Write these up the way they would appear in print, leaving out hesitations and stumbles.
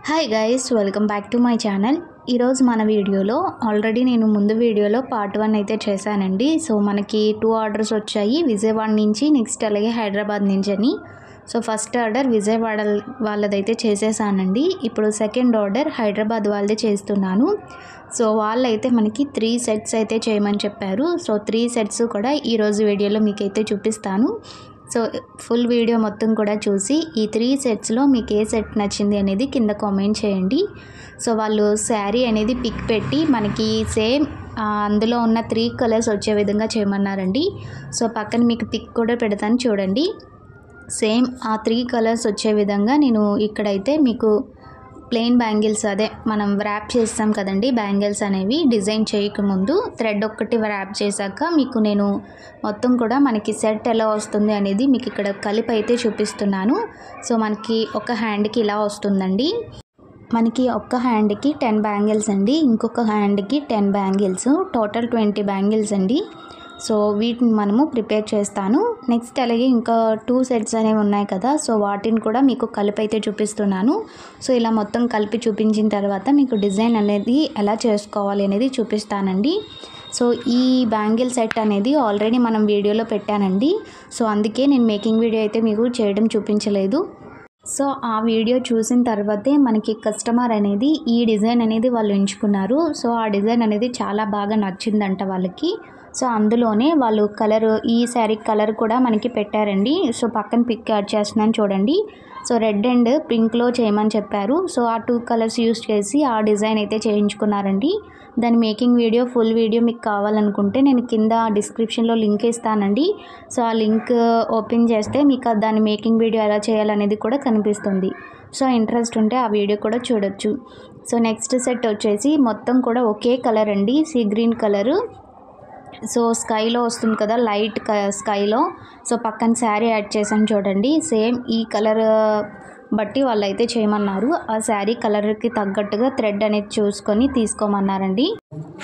Hi guys, welcome back to my channel. ఈరోజు మన వీడియోలో ఆల్రెడీ నేను ముందు వీడియోలో పార్ట్ 1 అయితే చేశానండి. సో మనకి 2 ఆర్డర్స్ వచ్చాయి, విజయవాడ నుంచి, నెక్స్ట్ అలాగే హైదరాబాద్ నుంచి అని. సో ఫస్ట్ ఆర్డర్ విజయవాడ వాళ్ళదైతే చేసేసానండి. ఇప్పుడు సెకండ్ ఆర్డర్ హైదరాబాద్ వాళ్ళదే చేస్తున్నాను. సో వాళ్ళైతే మనకి 3 సెట్స్ అయితే చేయమని చెప్పారు. సో 3 సెట్స్ కూడా ఈరోజు వీడియోలో మీకైతే చూపిస్తాను. సో ఫుల్ వీడియో మొత్తం కూడా చూసి ఈ 3 సెట్స్లో మీకు ఏ సెట్ నచ్చింది అనేది కింద కామెంట్ చేయండి. సో వాళ్ళు శారీ అనేది పిక్ పెట్టి మనకి సేమ్ అందులో ఉన్న 3 కలర్స్ వచ్చే విధంగా చేయమన్నారండి. సో పక్కన మీకు పిక్ కూడా పెడతాను చూడండి. సేమ్ ఆ 3 కలర్స్ వచ్చే విధంగా నేను ఇక్కడైతే మీకు ప్లెయిన్ బ్యాంగిల్స్, అదే మనం ర్యాప్ చేస్తాం కదండి బ్యాంగిల్స్ అనేవి, డిజైన్ చేయకముందు థ్రెడ్ ఒక్కటి ర్యాప్ చేశాక మీకు నేను మొత్తం కూడా మనకి సెట్ ఎలా వస్తుంది అనేది మీకు ఇక్కడ కలిపి అయితే చూపిస్తున్నాను. సో మనకి ఒక హ్యాండ్కి ఇలా వస్తుందండి. మనకి ఒక్క హ్యాండ్కి 10 బ్యాంగిల్స్ అండి, ఇంకొక హ్యాండ్కి 10 బ్యాంగిల్స్, టోటల్ 20 బ్యాంగిల్స్ అండి. సో వీటిని మనము ప్రిపేర్ చేస్తాను. నెక్స్ట్ అలాగే ఇంకా 2 సెట్స్ అనేవి ఉన్నాయి కదా, సో వాటిని కూడా మీకు కలిపి అయితే చూపిస్తున్నాను. సో ఇలా మొత్తం కలిపి చూపించిన తర్వాత మీకు డిజైన్ అనేది ఎలా చేసుకోవాలి అనేది చూపిస్తానండి. సో ఈ బ్యాంగిల్ సెట్ అనేది ఆల్రెడీ మనం వీడియోలో పెట్టానండి. సో అందుకే నేను మేకింగ్ వీడియో అయితే మీకు చేయడం చూపించలేదు. సో ఆ వీడియో చూసిన తర్వాతే మనకి కస్టమర్ అనేది ఈ డిజైన్ అనేది వాళ్ళు ఎంచుకున్నారు. సో ఆ డిజైన్ అనేది చాలా బాగా నచ్చిందంట వాళ్ళకి. సో అందులోనే వాళ్ళు కలర్, ఈ శారీ కలర్ కూడా మనకి పెట్టారండి. సో పక్కన పిక్ యాడ్ చేస్తున్నాను చూడండి. సో రెడ్ అండ్ పింక్లో చేయమని చెప్పారు. సో ఆ 2 కలర్స్ యూస్ చేసి ఆ డిజైన్ అయితే చేయించుకున్నారండి. దాని మేకింగ్ వీడియో, ఫుల్ వీడియో మీకు కావాలనుకుంటే నేను కింద డిస్క్రిప్షన్లో లింక్ ఇస్తానండి. సో ఆ లింక్ ఓపెన్ చేస్తే మీకు దాని మేకింగ్ వీడియో ఎలా చేయాలనేది కూడా కనిపిస్తుంది. సో ఇంట్రెస్ట్ ఉంటే ఆ వీడియో కూడా చూడొచ్చు. సో నెక్స్ట్ సెట్ వచ్చేసి మొత్తం కూడా ఒకే కలర్ అండి, సీ గ్రీన్ కలరు. సో స్కైలో వస్తుంది కదా, లైట్ స్కైలో. సో పక్కన శారీ యాడ్ చేశాను చూడండి. సేమ్ ఈ కలర్ బట్టి వాళ్ళు అయితే చేయమన్నారు. ఆ శారీ కలర్కి తగ్గట్టుగా థ్రెడ్ అనేది చూసుకొని తీసుకోమన్నారండి.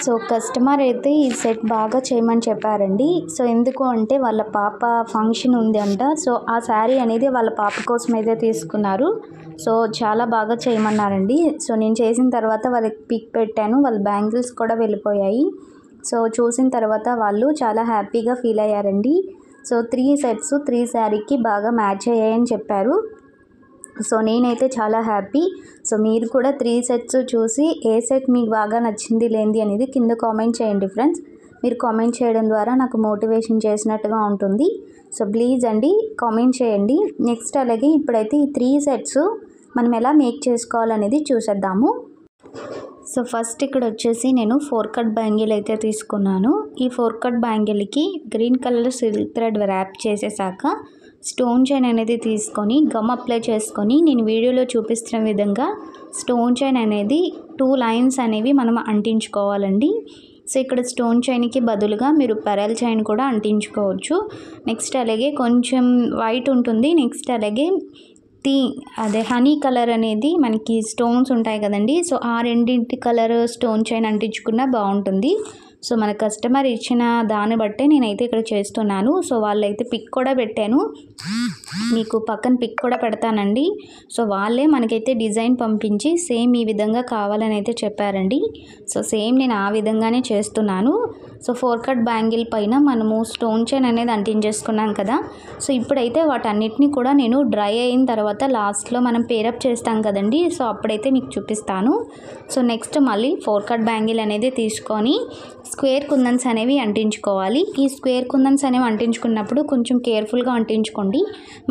సో కస్టమర్ అయితే ఈ సెట్ బాగా చేయమని చెప్పారండి. సో ఎందుకు అంటే వాళ్ళ పాప ఫంక్షన్ ఉంది అంట. సో ఆ శారీ అనేది వాళ్ళ పాప కోసం అయితే తీసుకున్నారు. సో చాలా బాగా చేయమన్నారండి. సో నేను చేసిన తర్వాత వాళ్ళకి పిక్ పెట్టాను, వాళ్ళ బ్యాంగిల్స్ కూడా వెళ్ళిపోయాయి. సో చూసిన తర్వాత వాళ్ళు చాలా హ్యాపీగా ఫీల్ అయ్యారండి. సో 3 సెట్స్ 3 శారీకి బాగా మ్యాచ్ అయ్యాయని చెప్పారు. సో నేనైతే చాలా హ్యాపీ. సో మీరు కూడా 3 సెట్స్ చూసి ఏ సెట్ మీకు బాగా నచ్చింది లేనిది అనేది కింద కామెంట్ చేయండి ఫ్రెండ్స్. మీరు కామెంట్ చేయడం ద్వారా నాకు మోటివేషన్ చేసినట్టుగా ఉంటుంది. సో ప్లీజ్ అండి కామెంట్ చేయండి. నెక్స్ట్ అలాగే ఇప్పుడైతే ఈ 3 సెట్స్ మనం ఎలా మేక్ చేసుకోవాలనేది చూసేద్దాము. సో ఫస్ట్ ఇక్కడ వచ్చేసి నేను 4 కట్ బ్యాంగిల్ అయితే తీసుకున్నాను. ఈ 4 కట్ బ్యాంగిల్కి green colour silk thread wrap చేసేసాక స్టోన్ చైన్ అనేది తీసుకొని గమ్ అప్లై చేసుకొని నేను వీడియోలో చూపిస్తున్న విధంగా స్టోన్ చైన్ అనేది 2 లైన్స్ అనేవి మనం అంటించుకోవాలండి. సో ఇక్కడ స్టోన్ చైన్కి బదులుగా మీరు పెరల్ చైన్ కూడా అంటించుకోవచ్చు. నెక్స్ట్ అలాగే కొంచెం వైట్ ఉంటుంది. నెక్స్ట్ అలాగే అదే హనీ కలర్ అనేది మనకి స్టోన్స్ ఉంటాయి కదండి. సో ఆ రెండింటి కలర్ స్టోన్ చైన్ అంటించుకున్నా బాగుంటుంది. సో మన కస్టమర్ ఇచ్చిన దాన్ని బట్టే నేనైతే ఇక్కడ చేస్తున్నాను. సో వాళ్ళైతే పిక్ కూడా పెట్టాను, మీకు పక్కన పిక్ కూడా పెడతానండి. సో వాళ్ళే మనకైతే డిజైన్ పంపించి సేమ్ ఈ విధంగా కావాలని అయితే చెప్పారండి. సో సేమ్ నేను ఆ విధంగానే చేస్తున్నాను. సో 4 కట్ బ్యాంగిల్ పైన మనము స్టోన్ చైన్ అనేది అంటించేసుకున్నాం కదా. సో ఇప్పుడైతే వాటన్నిటిని కూడా నేను డ్రై అయిన తర్వాత లాస్ట్లో మనం పేరప్ చేస్తాం కదండి. సో అప్పుడైతే మీకు చూపిస్తాను. సో నెక్స్ట్ మళ్ళీ 4 కట్ బ్యాంగిల్ అనేది తీసుకొని స్క్వేర్ కుందన్స్ అనేవి అంటించుకోవాలి. ఈ స్క్వేర్ కుందన్స్ అనేవి అంటించుకున్నప్పుడు కొంచెం కేర్ఫుల్గా అంటించుకోండి.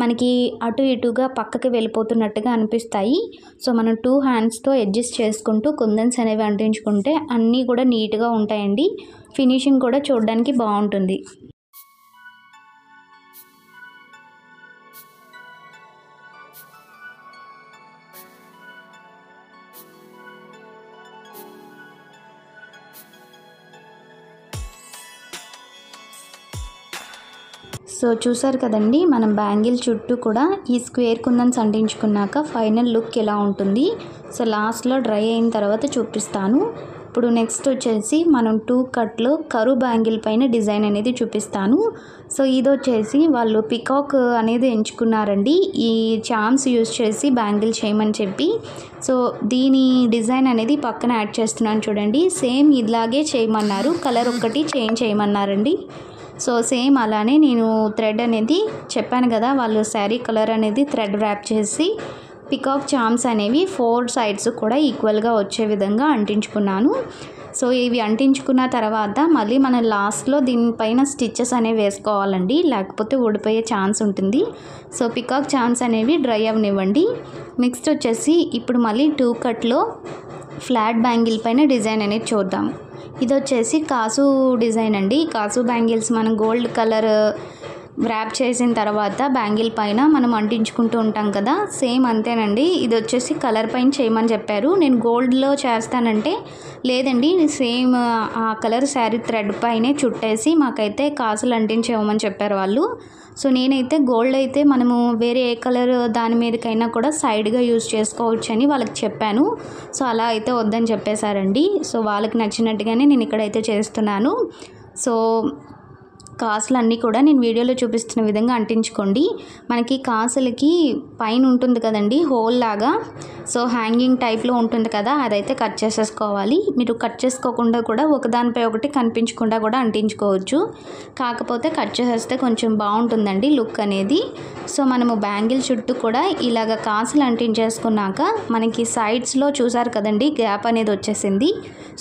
మనకి అటు ఇటుగా పక్కకి వెళ్ళిపోతున్నట్టుగా అనిపిస్తాయి. సో మనం 2 హ్యాండ్స్తో అడ్జస్ట్ చేసుకుంటూ కుందన్స్ అనేవి అంటించుకుంటే అన్నీ కూడా నీట్గా ఉంటాయండి. ఫినిషింగ్ కూడా చూడడానికి బాగుంటుంది. సో చూసారు కదండి, మనం బ్యాంగిల్ చుట్టూ కూడా ఈ స్క్వేర్ కుందన్స్ అంటించుకున్నాక ఫైనల్ లుక్ ఎలా ఉంటుంది. సో లాస్ట్లో డ్రై అయిన తర్వాత చూపిస్తాను. ఇప్పుడు నెక్స్ట్ వచ్చేసి మనం 2 కట్లో కరు బ్యాంగిల్ పైన డిజైన్ అనేది చూపిస్తాను. సో ఇది వచ్చేసి వాళ్ళు పికాక్ అనేది ఎంచుకున్నారండి ఈ చామ్స్ యూస్ చేసి బ్యాంగిల్ చేయమని చెప్పి. సో దీని డిజైన్ అనేది పక్కన యాడ్ చేస్తున్నాను చూడండి. సేమ్ ఇలాగే చేయమన్నారు, కలర్ ఒక్కటి చేంజ్ చేయమన్నారండి. సో సేమ్ అలానే నేను థ్రెడ్ అనేది చెప్పాను కదా, వాళ్ళు శారీ కలర్ అనేది థ్రెడ్ ర్యాప్ చేసి పికాక్ చామ్స్ అనేవి 4 సైడ్స్ కూడా ఈక్వల్గా వచ్చే విధంగా అంటించుకున్నాను. సో ఇవి అంటించుకున్న తర్వాత మళ్ళీ మనం లాస్ట్లో దీనిపైన స్టిచ్చెస్ అనేవి వేసుకోవాలండి, లేకపోతే ఊడిపోయే ఛాన్స్ ఉంటుంది. సో పికాక్ చామ్స్ అనేవి డ్రై అవనివ్వండి. నెక్స్ట్ వచ్చేసి ఇప్పుడు మళ్ళీ 2 కట్లో ఫ్లాట్ బ్యాంగిల్ పైన డిజైన్ అనేది చూద్దాం. ఇది వచ్చేసి కాసు డిజైన్ అండి. కాసు బ్యాంగిల్స్ మనం గోల్డ్ కలర్ ర్యాప్ చేసిన తర్వాత బ్యాంగిల్ పైన మనం అంటించుకుంటూ ఉంటాం కదా, సేమ్ అంతేనండి. ఇది వచ్చేసి కలర్ పైన చేయమని చెప్పారు. నేను గోల్డ్లో చేస్తానంటే లేదండి, సేమ్ ఆ కలర్ శారీ థ్రెడ్ పైనే చుట్టేసి మాకైతే కాసులు అంటించేవమని చెప్పారు వాళ్ళు. సో నేనైతే గోల్డ్ అయితే మనము వేరే ఏ కలర్ దాని మీదకైనా కూడా సైడ్గా యూజ్ చేసుకోవచ్చు అని వాళ్ళకి చెప్పాను. సో అలా అయితే వద్దని చెప్పేశారండి. సో వాళ్ళకి నచ్చినట్టుగానే నేను ఇక్కడైతే చేస్తున్నాను. సో కాసులు అన్నీ కూడా నేను వీడియోలో చూపిస్తున్న విధంగా అంటించుకోండి. మనకి కాసులకి పైన ఉంటుంది కదండి హోల్ లాగా, సో హ్యాంగింగ్ టైప్లో ఉంటుంది కదా, అదైతే కట్ చేసేసుకోవాలి. మీరు కట్ చేసుకోకుండా కూడా ఒకదానిపై ఒకటి కనిపించకుండా కూడా అంటించుకోవచ్చు. కాకపోతే కట్ చేసేస్తే కొంచెం బాగుంటుందండి లుక్ అనేది. సో మనము బ్యాంగిల్ చుట్టూ కూడా ఇలాగ కాసులు అంటించేసుకున్నాక మనకి సైడ్స్లో చూసారు కదండి గ్యాప్ అనేది వచ్చేసింది.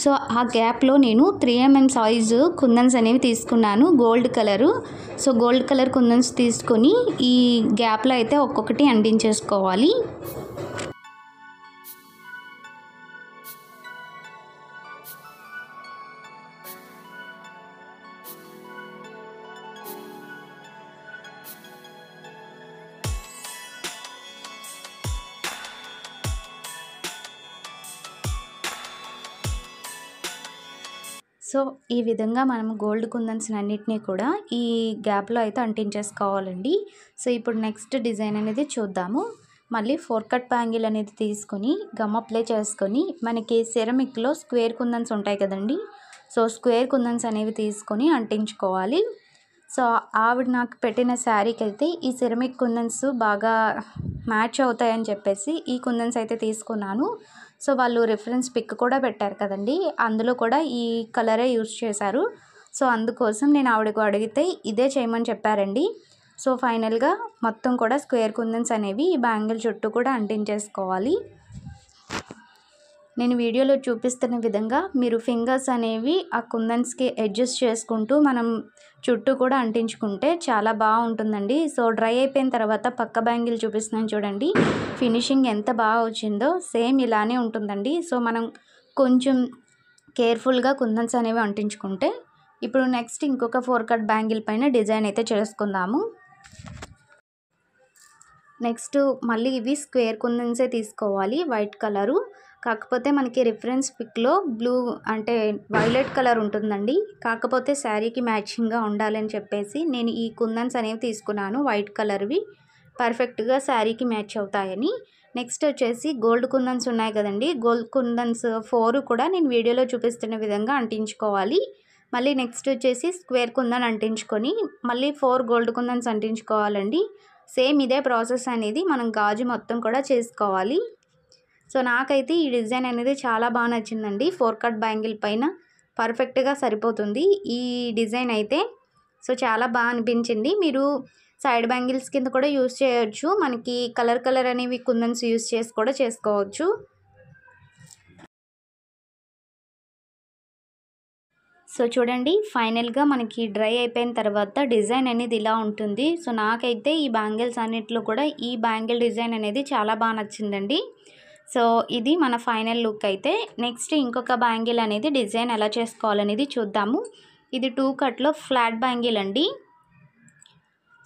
సో ఆ గ్యాప్లో నేను 3mm సైజు కుందన్స్ అనేవి తీసుకున్నాను gold colour. So gold colour kundans తీసుకొని ఈ గ్యాప్లో అయితే ఒక్కొక్కటి అంటించేసుకోవాలి. సో ఈ విధంగా మనం గోల్డ్ కుందన్స్ అన్నిటినీ కూడా ఈ గ్యాప్లో అయితే అంటించేసుకోవాలండి. సో ఇప్పుడు నెక్స్ట్ డిజైన్ అనేది చూద్దాము. మళ్ళీ 4 కట్ బ్యాంగిల్ అనేది తీసుకొని గమ్ అప్లై చేసుకొని మనకి సెరమిక్లో స్క్వేర్ కుందన్స్ ఉంటాయి కదండి, సో స్క్వేర్ కుందన్స్ అనేవి తీసుకొని అంటించుకోవాలి. సో ఆవిడ నాకు పెట్టిన శారీకి అయితే ఈ సెరమిక్ కుందన్స్ బాగా మ్యాచ్ అవుతాయని చెప్పేసి ఈ కుందన్స్ అయితే తీసుకున్నాను. సో వాళ్ళు రిఫరెన్స్ పిక్ కూడా పెట్టారు కదండి, అందులో కూడా ఈ కలరే యూజ్ చేశారు. సో అందుకోసం నేను ఆవిడకు అడిగితే ఇదే చేయమని చెప్పారండి. సో ఫైనల్గా మొత్తం కూడా స్క్వేర్ కుందన్స్ అనేవి ఈ బ్యాంగిల్ చుట్టూ కూడా అంటించేసుకోవాలి. నేను వీడియోలో చూపిస్తున్న విధంగా మీరు ఫింగర్స్ అనేవి ఆ కుందన్స్కి అడ్జస్ట్ చేసుకుంటూ మనం చుట్టూ కూడా అంటించుకుంటే చాలా బాగుంటుందండి. సో డ్రై అయిపోయిన తర్వాత పక్క బ్యాంగిల్ చూపిస్తున్నాను చూడండి, ఫినిషింగ్ ఎంత బాగా వచ్చిందో సేమ్ ఇలానే ఉంటుందండి. సో మనం కొంచెం కేర్ఫుల్గా కుందన్స్ అనేవి అంటించుకుంటే. ఇప్పుడు నెక్స్ట్ ఇంకొక 4 కట్ బ్యాంగిల్ పైన డిజైన్ అయితే చేసుకుందాము. నెక్స్ట్ మళ్ళీ ఇవి స్క్వేర్ కుందన్సే తీసుకోవాలి వైట్ కలరు. కాకపోతే మనకి రిఫరెన్స్ పిక్లో బ్లూ అంటే వైలెట్ కలర్ ఉంటుందండి, కాకపోతే శారీకి మ్యాచింగ్గా ఉండాలని చెప్పేసి నేను ఈ కుందన్స్ అనేవి తీసుకున్నాను వైట్ కలర్వి, పర్ఫెక్ట్గా శారీకి మ్యాచ్ అవుతాయని. నెక్స్ట్ వచ్చేసి గోల్డ్ కుందన్స్ ఉన్నాయి కదండి, గోల్డ్ కుందన్స్ 4 కూడా నేను వీడియోలో చూపిస్తున్న విధంగా అంటించుకోవాలి. మళ్ళీ నెక్స్ట్ వచ్చేసి స్క్వేర్ కుందన్ అంటించుకొని మళ్ళీ 4 గోల్డ్ కుందన్స్ అంటించుకోవాలండి. సేమ్ ఇదే ప్రాసెస్ అనేది మనం గాజు మొత్తం కూడా చేసుకోవాలి. సో నాకైతే ఈ డిజైన్ అనేది చాలా బాగా నచ్చిందండి. 4 కట్ బ్యాంగిల్ పైన పర్ఫెక్ట్గా సరిపోతుంది ఈ డిజైన్ అయితే. సో చాలా బాగా అనిపించింది. మీరు సైడ్ బ్యాంగిల్స్ కింద కూడా యూస్ చేయొచ్చు, మనకి కలర్ అనేవి కుందన్స్ యూస్ చేసి కూడా చేసుకోవచ్చు. సో చూడండి ఫైనల్గా మనకి డ్రై అయిపోయిన తర్వాత డిజైన్ అనేది ఇలా ఉంటుంది. సో నాకైతే ఈ బ్యాంగిల్స్ అన్నిట్లో కూడా ఈ బ్యాంగిల్ డిజైన్ అనేది చాలా బాగా నచ్చిందండి. సో ఇది మన ఫైనల్ లుక్ అయితే. నెక్స్ట్ ఇంకొక బ్యాంగిల్ అనేది డిజైన్ ఎలా చేసుకోవాలనేది చూద్దాము. ఇది 2 కట్లో ఫ్లాట్ బ్యాంగిల్ అండి.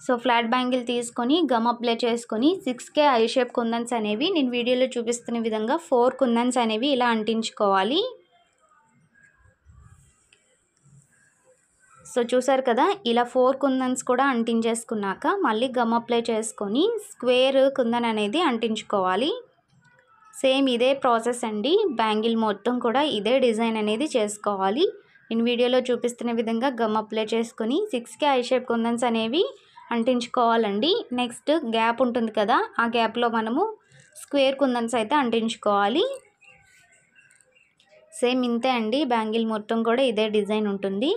సో ఫ్లాట్ బ్యాంగిల్ తీసుకొని గమ్ అప్లై చేసుకొని 6K ఐ షేప్ కుందన్స్ అనేవి నేను వీడియోలో చూపిస్తున్న విధంగా 4 కుందన్స్ అనేవి ఇలా అంటించుకోవాలి. సో చూసారు కదా, ఇలా 4 కుందన్స్ కూడా అంటించేసుకున్నాక మళ్ళీ గమ్ అప్లై చేసుకొని స్క్వేర్ కుందన్ అనేది అంటించుకోవాలి. సేమ్ ఇదే ప్రాసెస్ అండి. బ్యాంగిల్ మొత్తం కూడా ఇదే డిజైన్ అనేది చేసుకోవాలి. నేను వీడియోలో చూపిస్తున్న విధంగా గమ్ అప్లై చేసుకుని 6కి ఐ షేప్ కుందన్స్ అనేవి అంటించుకోవాలండి. నెక్స్ట్ గ్యాప్ ఉంటుంది కదా, ఆ గ్యాప్లో మనము స్క్వేర్ కుందన్స్ అయితే అంటించుకోవాలి. సేమ్ ఇంతే అండి, బ్యాంగిల్ మొత్తం కూడా ఇదే డిజైన్ ఉంటుంది.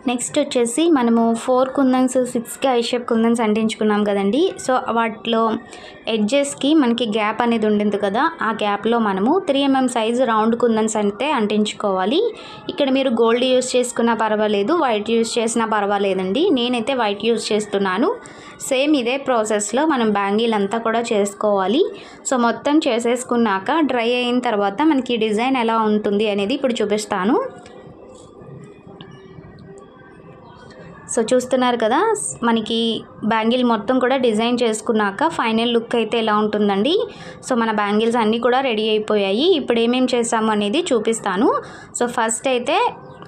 నెక్స్ట్ వచ్చేసి మనము 4 కుందన్స్ 6కి ఐ షేప్ కుందన్స్ అంటించుకున్నాం కదండి. సో వాటిలో ఎడ్జెస్కి మనకి గ్యాప్ అనేది ఉండింది కదా, ఆ గ్యాప్లో మనము 3 mm సైజు రౌండ్ కుందన్స్ అయితే అంటించుకోవాలి. ఇక్కడ మీరు గోల్డ్ యూస్ చేసుకున్నా పర్వాలేదు, వైట్ యూస్ చేసినా పర్వాలేదండి. నేనైతే వైట్ యూస్ చేస్తున్నాను. సేమ్ ఇదే ప్రాసెస్లో మనం బ్యాంగిల్ అంతా కూడా చేసుకోవాలి. సో మొత్తం చేసేసుకున్నాక డ్రై అయిన తర్వాత మనకి డిజైన్ ఎలా ఉంటుంది అనేది ఇప్పుడు చూపిస్తాను. సో చూస్తున్నారు కదా, మనకి బ్యాంగిల్ మొత్తం కూడా డిజైన్ చేసుకున్నాక ఫైనల్ లుక్ అయితే ఎలా ఉంటుందండి. సో మన బ్యాంగిల్స్ అన్నీ కూడా రెడీ అయిపోయాయి. ఇప్పుడు ఏమేమి చేసాము అనేది చూపిస్తాను. సో ఫస్ట్ అయితే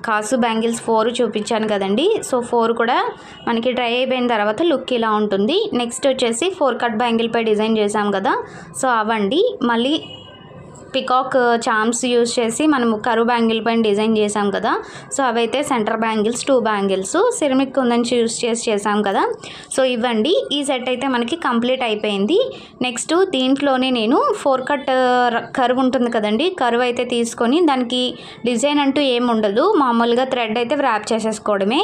కాసు బ్యాంగిల్స్ 4 చూపించాను కదండి. సో 4 కూడా మనకి డ్రై అయిపోయిన తర్వాత లుక్ ఇలా ఉంటుంది. నెక్స్ట్ వచ్చేసి 4 కట్ బ్యాంగిల్పై డిజైన్ చేసాం కదా, సో అవండి. మళ్ళీ పికాక్ చామ్స్ యూజ్ చేసి మనము కరువు బ్యాంగిల్ పైన డిజైన్ చేసాం కదా, సో అవైతే సెంటర్ బ్యాంగిల్స్ 2 బ్యాంగిల్స్ సిరమిక్ కుందన్స్ యూజ్ చేసాం కదా. సో ఇవ్వండి, ఈ సెట్ అయితే మనకి కంప్లీట్ అయిపోయింది. నెక్స్ట్ దీంట్లోనే నేను 4 కట్ కరువు ఉంటుంది కదండి, కరువు అయితే తీసుకొని దానికి డిజైన్ అంటూ ఏమి ఉండదు, మామూలుగా థ్రెడ్ అయితే వ్రాప్ చేసేసుకోవడమే.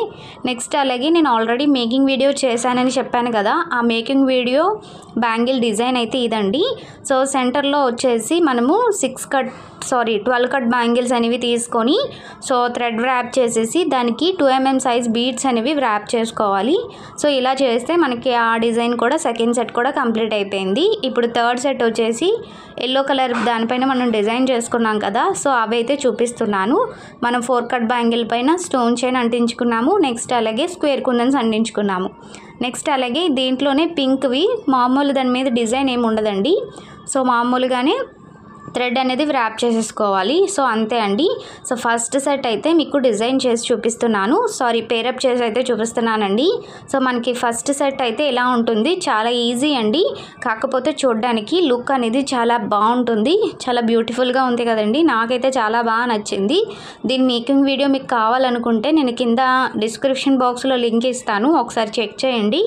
నెక్స్ట్ అలాగే నేను ఆల్రెడీ మేకింగ్ వీడియో చేశానని చెప్పాను కదా, ఆ మేకింగ్ వీడియో బ్యాంగిల్ డిజైన్ అయితే ఇదండి. సో సెంటర్లో వచ్చేసి మనము 12 కట్ బ్యాంగిల్స్ అనేవి తీసుకొని సో థ్రెడ్ వ్రాప్ చేసేసి దానికి 2 mm సైజ్ బీడ్స్ అనేవి వ్రాప్ చేసుకోవాలి. సో ఇలా చేస్తే మనకి ఆ డిజైన్ కూడా సెకండ్ సెట్ కూడా కంప్లీట్ అయిపోయింది. ఇప్పుడు థర్డ్ సెట్ వచ్చేసి ఎల్లో కలర్ దానిపైన మనం డిజైన్ చేసుకున్నాం కదా, సో అవి అయితే చూపిస్తున్నాను. మనం 4 కట్ బ్యాంగిల్ పైన స్టోన్ చైన్ అంటించుకున్నాము. నెక్స్ట్ అలాగే స్క్వేర్ కుందన్స్ అంటించుకున్నాము. నెక్స్ట్ అలాగే దీంట్లోనే పింక్వి మామూలు దాని మీద డిజైన్ ఏమి ఉండదండి. సో మామూలుగానే థ్రెడ్ అనేది వ్రాప్ చేసేసుకోవాలి. సో అంతే అండి. సో ఫస్ట్ సెట్ అయితే మీకు డిజైన్ చేసి చూపిస్తున్నాను, పేరప్ చేసి అయితే చూపిస్తున్నానండి. సో మనకి ఫస్ట్ సెట్ అయితే ఇలా ఉంటుంది, చాలా ఈజీ అండి. కాకపోతే చూడడానికి లుక్ అనేది చాలా బాగుంటుంది, చాలా బ్యూటిఫుల్గా ఉంది కదండి. నాకైతే చాలా బాగా నచ్చింది. దీని మేకింగ్ వీడియో మీకు కావాలనుకుంటే నేను కింద డిస్క్రిప్షన్ బాక్స్లో లింక్ ఇస్తాను, ఒకసారి చెక్ చేయండి.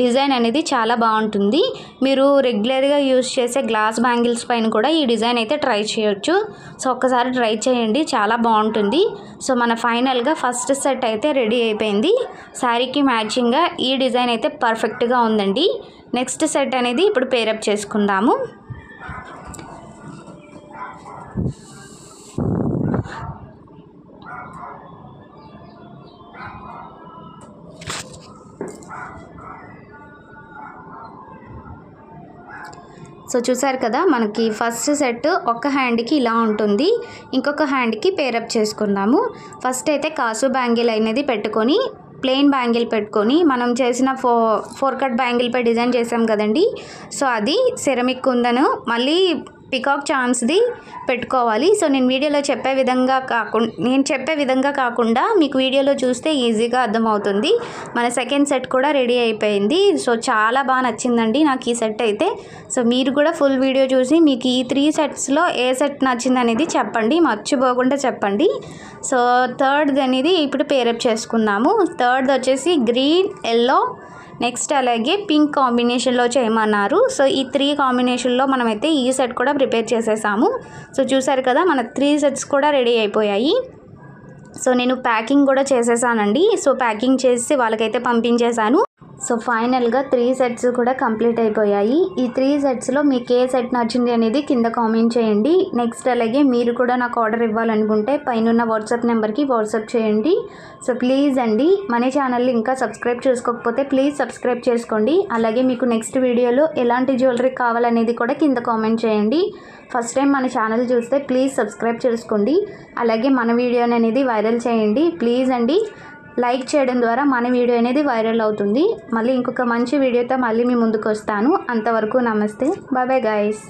డిజైన్ అనేది చాలా బాగుంటుంది. మీరు రెగ్యులర్గా యూజ్ చేసే గ్లాస్ బ్యాంగిల్స్ పైన కూడా ఈ డిజైన్ అయితే ట్రై చేయొచ్చు. సో ఒక్కసారి ట్రై చేయండి, చాలా బాగుంటుంది. సో మన ఫైనల్గా ఫస్ట్ సెట్ అయితే రెడీ అయిపోయింది. శారీకి మ్యాచింగ్గా ఈ డిజైన్ అయితే పర్ఫెక్ట్గా ఉందండి. నెక్స్ట్ సెట్ అనేది ఇప్పుడు పేరప్ చేసుకుందాము. సో చూసారు కదా, మనకి ఫస్ట్ సెట్ ఒక హ్యాండ్కి ఇలా ఉంటుంది, ఇంకొక హ్యాండ్కి పేరప్ చేసుకుందాము. ఫస్ట్ అయితే కాసు బ్యాంగిల్ అనేది పెట్టుకొని ప్లెయిన్ బ్యాంగిల్ పెట్టుకొని మనం చేసిన 4 కట్ బ్యాంగిల్పై డిజైన్ చేసాం కదండి, సో అది సిరమిక్ కుందను మళ్ళీ పికాక్ చామ్స్ది పెట్టుకోవాలి. సో నేను చెప్పే విధంగా కాకుండా మీకు వీడియోలో చూస్తే ఈజీగా అర్థమవుతుంది. మన సెకండ్ సెట్ కూడా రెడీ అయిపోయింది. సో చాలా బాగా నచ్చిందండి నాకు ఈ సెట్ అయితే. సో మీరు కూడా ఫుల్ వీడియో చూసి మీకు ఈ 3 సెట్స్లో ఏ సెట్ నచ్చింది అనేది చెప్పండి, మర్చిపోకుండా చెప్పండి. సో థర్డ్ అనేది ఇప్పుడు పేరప్ చేసుకుందాము. థర్డ్ వచ్చేసి గ్రీన్, ఎల్లో, నెక్స్ట్ అలాగే పింక్ కాంబినేషన్లో చేయమన్నారు. సో ఈ 3 కాంబినేషన్లో మనమైతే ఈ సెట్ కూడా ప్రిపేర్ చేసేసాము. సో చూసారు కదా, మన 3 సెట్స్ కూడా రెడీ అయిపోయాయి. సో నేను ప్యాకింగ్ కూడా చేసేసానండి. సో ప్యాకింగ్ చేసి వాళ్ళకైతే పంపించేశాను. సో ఫైనల్గా 3 సెట్స్ కూడా కంప్లీట్ అయిపోయాయి. ఈ 3 సెట్స్లో మీకు ఏ సెట్ నచ్చింది అనేది కింద కామెంట్ చేయండి. నెక్స్ట్ అలాగే మీరు కూడా నాకు ఆర్డర్ ఇవ్వాలనుకుంటే పైన వాట్సాప్ నెంబర్కి వాట్సాప్ చేయండి. సో ప్లీజ్ అండి, మన ఛానల్ని ఇంకా సబ్స్క్రైబ్ చేసుకోకపోతే ప్లీజ్ సబ్స్క్రైబ్ చేసుకోండి. అలాగే మీకు నెక్స్ట్ వీడియోలో ఎలాంటి జ్యువెలరీ కావాలనేది కూడా కింద కామెంట్ చేయండి. ఫస్ట్ టైం మన ఛానల్ చూస్తే ప్లీజ్ సబ్స్క్రైబ్ చేసుకోండి. అలాగే మన వీడియోని అనేది వైరల్ చేయండి ప్లీజ్ అండి. లైక్ చేయడం ద్వారా మన వీడియో అనేది వైరల్ అవుతుంది. మళ్ళీ ఇంకొక మంచి వీడియోతో మళ్ళీ మీ ముందుకు వస్తాను. అంతవరకు నమస్తే, బాయ్ బాయ్ గైస్.